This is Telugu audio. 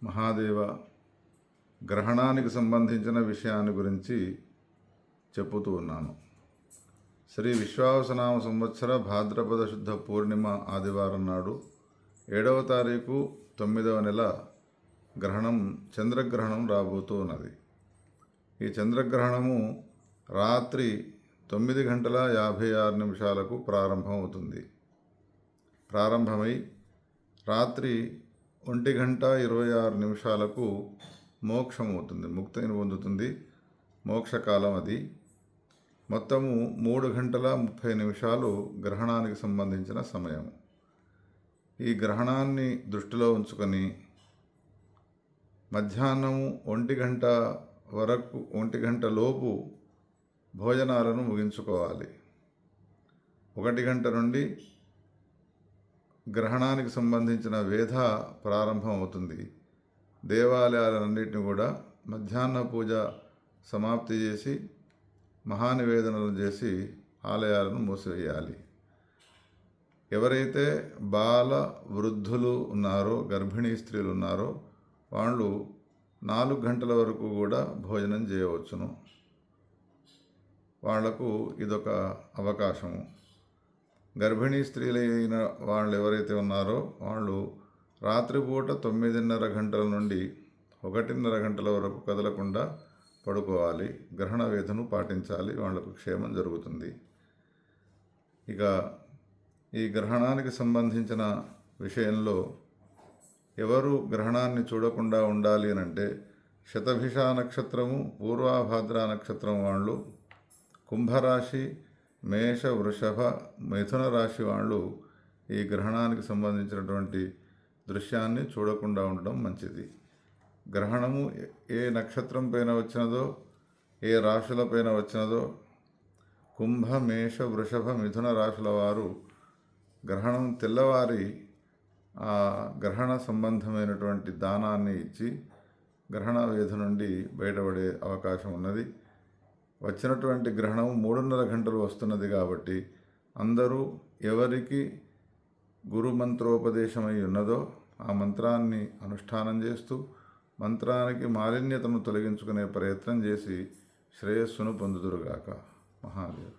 మహాదేవ, గ్రహణానికి సంబంధించిన విషయాన్ని గురించి చెప్పుతూ ఉన్నాను. శ్రీ విశ్వావసనామ సంవత్సర భాద్రపద శుద్ధ పూర్ణిమ ఆదివారం నాడు 7వ తారీఖు 9వ నెల గ్రహణం చంద్రగ్రహణం రాబోతూ ఉన్నది. ఈ చంద్రగ్రహణము రాత్రి 9:56 ప్రారంభమై రాత్రి 1:26 మోక్షమవుతుంది, ముక్తిని పొందుతుంది. మోక్షకాలం అది. మొత్తము 3:30 గ్రహణానికి సంబంధించిన సమయం. ఈ గ్రహణాన్ని దృష్టిలో ఉంచుకొని మధ్యాహ్నం 1 గంట లోపు భోజనాలను ముగించుకోవాలి. 1 గంట నుండి గ్రహణానికి సంబంధించిన వేద ప్రారంభం అవుతుంది. దేవాలయాలన్నింటినీ కూడా మధ్యాహ్న పూజ సమాప్తి చేసి మహానివేదనలు చేసి ఆలయాలను మూసివేయాలి. ఎవరైతే బాల వృద్ధులు ఉన్నారో, గర్భిణీ స్త్రీలు ఉన్నారో వాళ్ళు 4 గంటల వరకు కూడా భోజనం చేయవచ్చును. వాళ్లకు ఇదొక అవకాశము. గర్భిణీ స్త్రీలైన వాళ్ళు ఎవరైతే ఉన్నారో వాళ్ళు రాత్రిపూట 9:30 నుండి 1:30 గంటల వరకు కదలకుండా పడుకోవాలి. గ్రహణ వేదను పాటించాలి, వాళ్లకు క్షేమం జరుగుతుంది. ఇక ఈ గ్రహణానికి సంబంధించిన విషయంలో ఎవరు గ్రహణాన్ని చూడకుండా ఉండాలి అనంటే శతభిష నక్షత్రము, పూర్వాభాద్ర నక్షత్రం వాళ్ళు, కుంభరాశి, మేష, వృషభ, మిథున రాశి వాళ్ళు ఈ గ్రహణానికి సంబంధించినటువంటి దృశ్యాన్ని చూడకుండా ఉండడం మంచిది. గ్రహణము ఏ నక్షత్రం పైన వచ్చినదో, ఏ రాశుల పైన వచ్చినదో, కుంభ, మేష, వృషభ, మిథున రాశుల వారు గ్రహణం తెల్లవారి ఆ గ్రహణ సంబంధమైనటువంటి దానాన్ని ఇచ్చి గ్రహణ వేధి నుండి బయటపడే అవకాశం ఉన్నది. వచ్చినటువంటి గ్రహణం 3:30 గంటలు వస్తున్నది కాబట్టి అందరూ ఎవరికి గురు మంత్రోపదేశమై ఉన్నదో ఆ మంత్రాన్ని అనుష్ఠానం చేస్తూ మంత్రానికి మాలిన్యతను తొలగించుకునే ప్రయత్నం చేసి శ్రేయస్సును పొందుదురుగాక. మహాదేవ్.